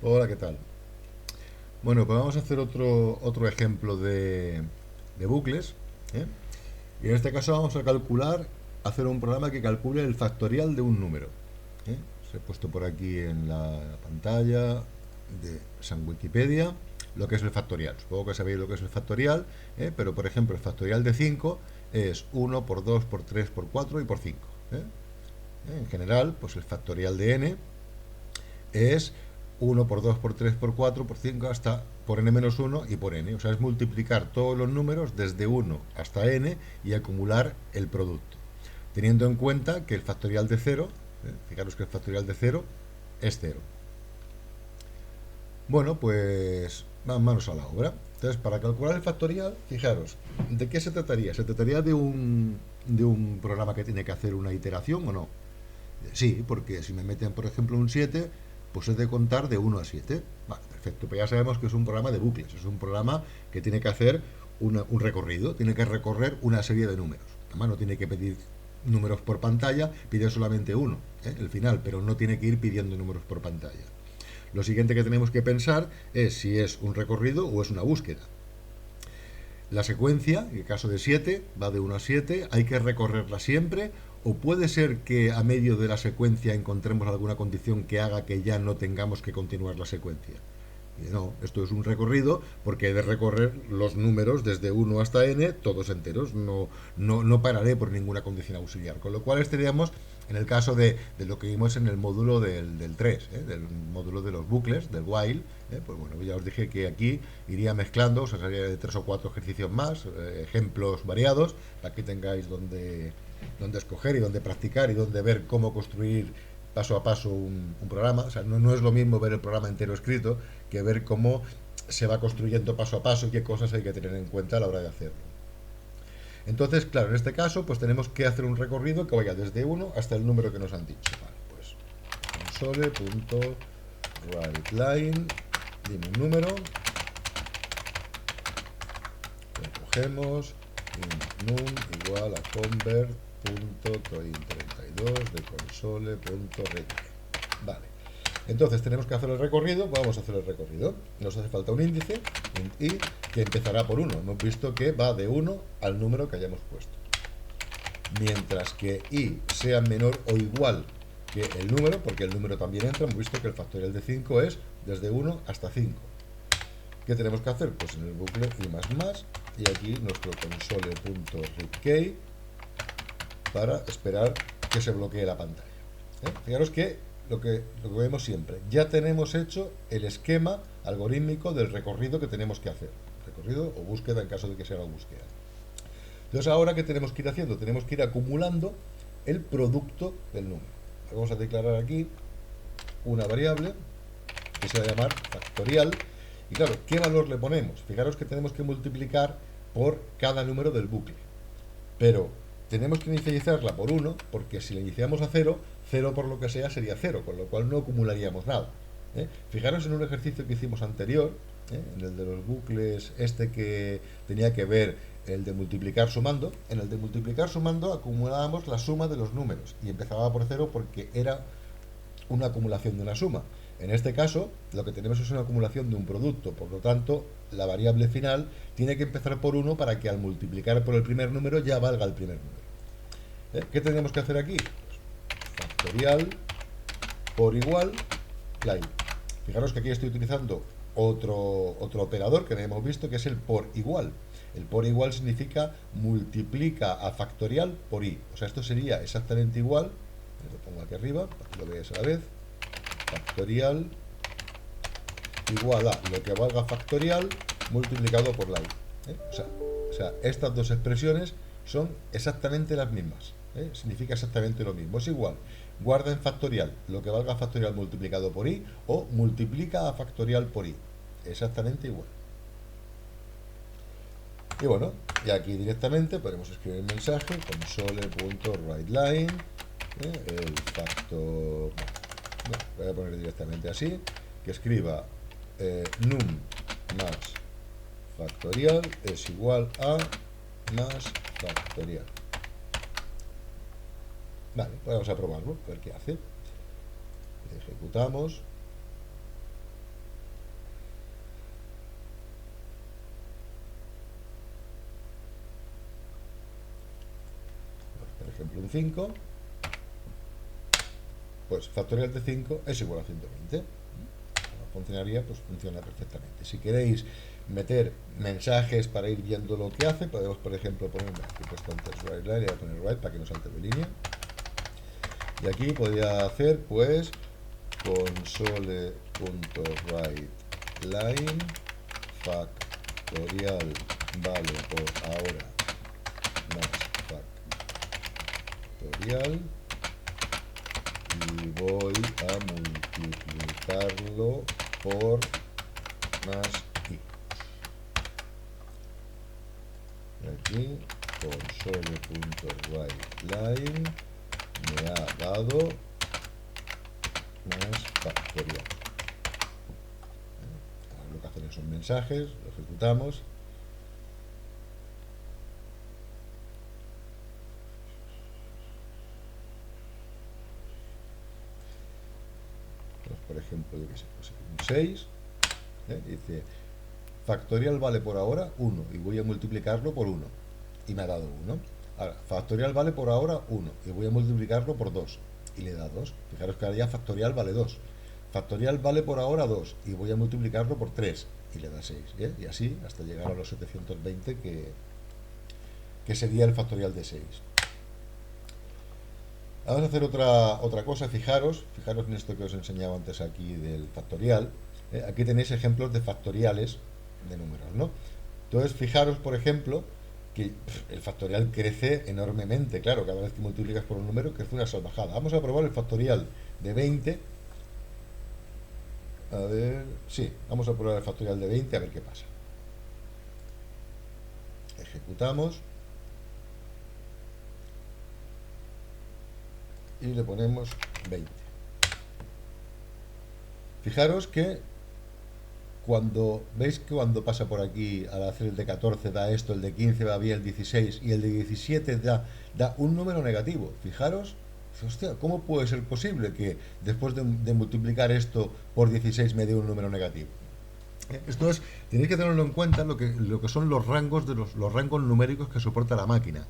Hola, ¿qué tal? Bueno, pues vamos a hacer otro ejemplo de bucles, ¿eh? Y en este caso vamos a hacer un programa que calcule el factorial de un número, ¿eh? Os he puesto por aquí en la pantalla de San Wikipedia lo que es el factorial. Supongo que sabéis lo que es el factorial, ¿eh? Pero por ejemplo el factorial de 5 es uno por 2 por 3 por 4 y por 5, ¿eh? En general, pues el factorial de n es uno por 2 por 3 por 4 por 5 hasta por n menos uno y por n. O sea, es multiplicar todos los números desde uno hasta n y acumular el producto. Teniendo en cuenta que el factorial de cero, fijaros que el factorial de cero es cero. Bueno, pues manos a la obra. Entonces, para calcular el factorial, fijaros, ¿de qué se trataría? ¿Se trataría de un programa que tiene que hacer una iteración o no? Sí, porque si me meten, por ejemplo, un 7, pues he de contar de 1 a 7. Vale, perfecto. Pues ya sabemos que es un programa de bucles. Es un programa que tiene que hacer un recorrido. Tiene que recorrer una serie de números. Además, no tiene que pedir números por pantalla, pide solamente uno, el final, pero no tiene que ir pidiendo números por pantalla. Lo siguiente que tenemos que pensar es si es un recorrido o es una búsqueda. La secuencia, en el caso de 7, va de 1 a 7, hay que recorrerla siempre, o puede ser que a medio de la secuencia encontremos alguna condición que haga que ya no tengamos que continuar la secuencia. Y no, esto es un recorrido porque he de recorrer los números desde 1 hasta n, todos enteros. No pararé por ninguna condición auxiliar. Con lo cual estaríamos en el caso de lo que vimos en el módulo del 3, del módulo de los bucles, del while. Pues bueno, ya os dije que aquí iría mezclando, o sea, sería de 3 o 4 ejercicios más, ejemplos variados, para que tengáis donde escoger y donde practicar y donde ver cómo construir paso a paso un programa. O sea, no es lo mismo ver el programa entero escrito que ver cómo se va construyendo paso a paso y qué cosas hay que tener en cuenta a la hora de hacerlo. Entonces, claro, en este caso, pues tenemos que hacer un recorrido que vaya desde 1 hasta el número que nos han dicho. Vale, pues console.writeLine, dime un número, lo cogemos, num igual a convert.toin32 de console.read. Vale. Entonces tenemos que hacer el recorrido, vamos a hacer el recorrido. Nos hace falta un índice, un i, que empezará por 1. Hemos visto que va de 1 al número que hayamos puesto. Mientras que i sea menor o igual que el número, porque el número también entra, hemos visto que el factorial de 5 es desde 1 hasta 5. ¿Qué tenemos que hacer? Pues en el bucle i más, y aquí nuestro console.readKey para esperar que se bloquee la pantalla. Fijaros que lo que vemos siempre, ya tenemos hecho el esquema algorítmico del recorrido que tenemos que hacer. Recorrido o búsqueda en caso de que sea una búsqueda. Entonces, ahora, ¿qué tenemos que ir haciendo? Tenemos que ir acumulando el producto del número. Vamos a declarar aquí una variable que se va a llamar factorial. Y claro, ¿qué valor le ponemos? Fijaros que tenemos que multiplicar por cada número del bucle. Pero tenemos que inicializarla por 1, porque si la iniciamos a 0, 0 por lo que sea sería 0, con lo cual no acumularíamos nada. Fijaros en un ejercicio que hicimos anterior, en el de los bucles, este que tenía que ver el de multiplicar sumando. En el de multiplicar sumando acumulábamos la suma de los números y empezaba por 0 porque era una acumulación de una suma. En este caso, lo que tenemos es una acumulación de un producto, por lo tanto, la variable final tiene que empezar por 1 para que al multiplicar por el primer número ya valga el primer número. ¿Qué tenemos que hacer aquí? Pues factorial por igual line. Fijaros que aquí estoy utilizando otro operador que no hemos visto, que es el por igual. El por igual significa multiplica a factorial por i. O sea, esto sería exactamente igual. Lo pongo aquí arriba para que lo veáis a la vez. Factorial igual a lo que valga factorial multiplicado por la i. O sea, estas dos expresiones son exactamente las mismas. Significa exactamente lo mismo. Es igual. Guarda en factorial lo que valga factorial multiplicado por i o multiplica a factorial por i. Exactamente igual. Y bueno, y aquí directamente podemos escribir el mensaje console.writeLine, el factor. Bueno, voy a poner directamente así, que escriba num más factorial es igual a más factorial. Vale, pues vamos a probarlo, a ver qué hace. Ejecutamos. ejemplo, un 5, pues factorial de 5 es igual a 120. Funcionaría, pues funciona perfectamente. Si queréis meter mensajes para ir viendo lo que hace, podemos, por ejemplo, poner aquí puesto antes right line, voy a poner right para que no salte de línea. Y aquí podría hacer, pues, console.writeLine factorial vale por ahora más factorial y voy a multiplicarlo por más i. Y aquí console.writeLine me ha dado más factorial. Ahora lo que hacen son mensajes, lo ejecutamos. Pues, por ejemplo, yo qué sé, pues un 6, dice factorial vale por ahora 1 y voy a multiplicarlo por 1 y me ha dado 1. Ahora, factorial vale por ahora 1 y voy a multiplicarlo por 2 y le da 2. Fijaros que ahora ya factorial vale 2. Factorial vale por ahora 2 y voy a multiplicarlo por 3 y le da 6. Y así hasta llegar a los 720 que sería el factorial de 6. Vamos a hacer otra cosa. Fijaros en esto que os enseñaba antes aquí del factorial. Aquí tenéis ejemplos de factoriales de números, ¿no? Entonces, fijaros, por ejemplo, que el factorial crece enormemente. Claro, cada vez que multiplicas por un número crece una salvajada. Vamos a probar el factorial de 20. A ver, sí, vamos a probar el factorial de 20 a ver qué pasa. Ejecutamos y le ponemos 20. Fijaros que veis que cuando pasa por aquí al hacer el de 14 da esto, el de 15 va bien, el 16 y el de 17 da un número negativo. Fijaros, hostia, ¿cómo puede ser posible que después de multiplicar esto por 16 me dé un número negativo? Esto es, tenéis que tenerlo en cuenta lo que son los rangos los rangos numéricos que soporta la máquina.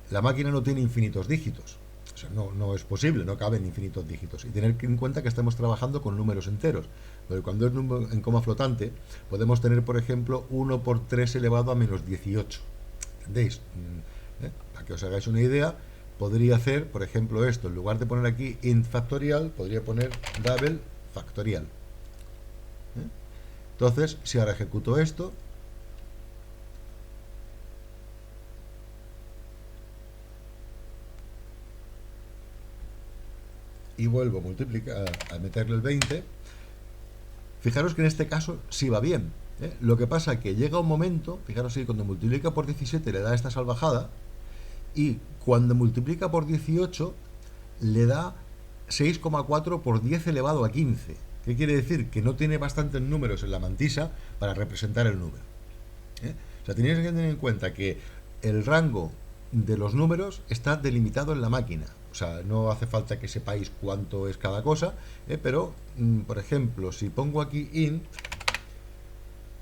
La máquina no tiene infinitos dígitos. O sea, no es posible, no caben infinitos dígitos. Y tener en cuenta que estamos trabajando con números enteros. Pero cuando es número en coma flotante, podemos tener, por ejemplo, 1 por 3 elevado a menos 18. ¿Entendéis? Para que os hagáis una idea, podría hacer, por ejemplo, esto. En lugar de poner aquí int factorial, podría poner double factorial. Entonces, si ahora ejecuto esto, y vuelvo a multiplicar, a meterle el 20, fijaros que en este caso sí va bien. Lo que pasa es que llega un momento, fijaros que cuando multiplica por 17 le da esta salvajada, y cuando multiplica por 18 le da 6,4 por 10 elevado a 15. ¿Qué quiere decir? Que no tiene bastantes números en la mantisa para representar el número. O sea, tenéis que tener en cuenta que el rango de los números está delimitado en la máquina. O sea, no hace falta que sepáis cuánto es cada cosa, pero, por ejemplo, si pongo aquí int,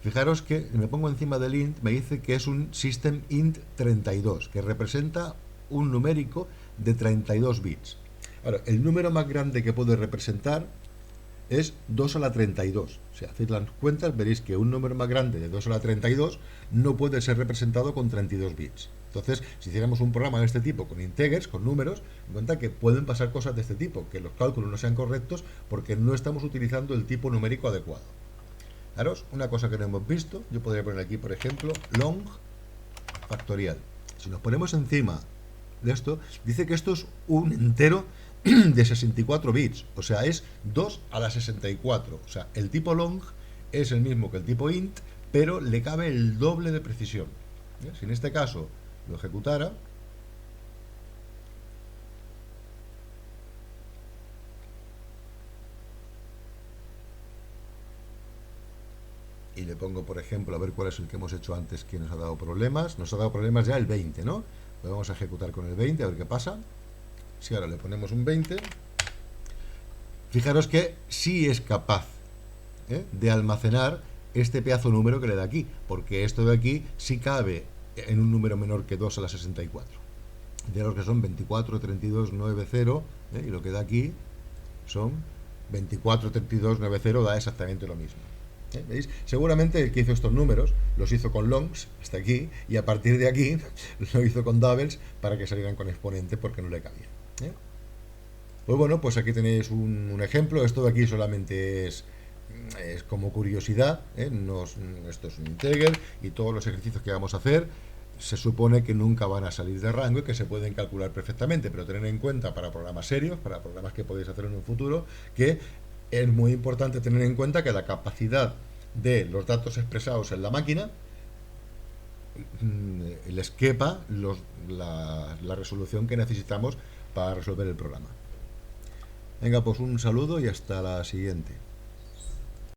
fijaros que me pongo encima del int, me dice que es un system int 32, que representa un numérico de 32 bits. Ahora, el número más grande que puede representar es 2 a la 32. Si hacéis las cuentas, veréis que un número más grande de 2 a la 32 no puede ser representado con 32 bits. Entonces, si hiciéramos un programa de este tipo con integers, con números, en cuenta que pueden pasar cosas de este tipo, que los cálculos no sean correctos porque no estamos utilizando el tipo numérico adecuado. Daros una cosa que no hemos visto, yo podría poner aquí, por ejemplo, long factorial. Si nos ponemos encima de esto, dice que esto es un entero de 64 bits, o sea, es 2 a la 64. O sea, el tipo long es el mismo que el tipo int, pero le cabe el doble de precisión. Si en este caso lo ejecutara, y le pongo, por ejemplo, a ver cuál es el que hemos hecho antes que nos ha dado problemas. Nos ha dado problemas ya el 20, ¿no? Lo vamos a ejecutar con el 20, a ver qué pasa. Si ahora le ponemos un 20, fijaros que sí es capaz de almacenar este pedazo número que le da aquí, porque esto de aquí sí cabe en un número menor que 2 a la 64. de los que son 243290, y lo que da aquí son 243290, da exactamente lo mismo. ¿Veis? Seguramente el que hizo estos números los hizo con longs hasta aquí, y a partir de aquí lo hizo con doubles para que salieran con exponente porque no le cabía. Pues bueno, pues aquí tenéis un ejemplo. Esto de aquí solamente es como curiosidad, esto es un integer, y todos los ejercicios que vamos a hacer se supone que nunca van a salir de rango y que se pueden calcular perfectamente, pero tener en cuenta para programas serios, para programas que podéis hacer en un futuro, que es muy importante tener en cuenta que la capacidad de los datos expresados en la máquina les quepa la resolución que necesitamos para resolver el programa. Venga, pues un saludo y hasta la siguiente.